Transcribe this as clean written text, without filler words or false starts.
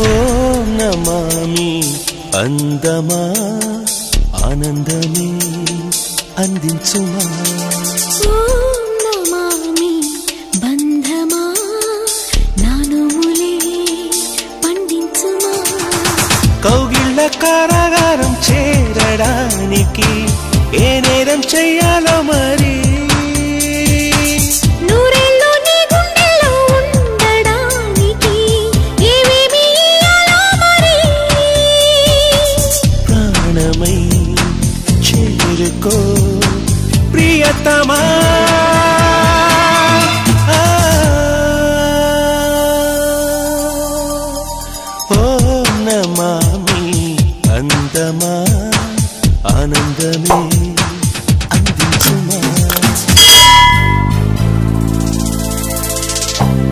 ఓం నమామి అందమా ఆనందమే అందించుమా ఓం నమామి బంధమా నానుములే పండించుమా కౌగిళ్ళ కారాగారం చేరడానికి ఏ నేరం చెయ్యాలో మరి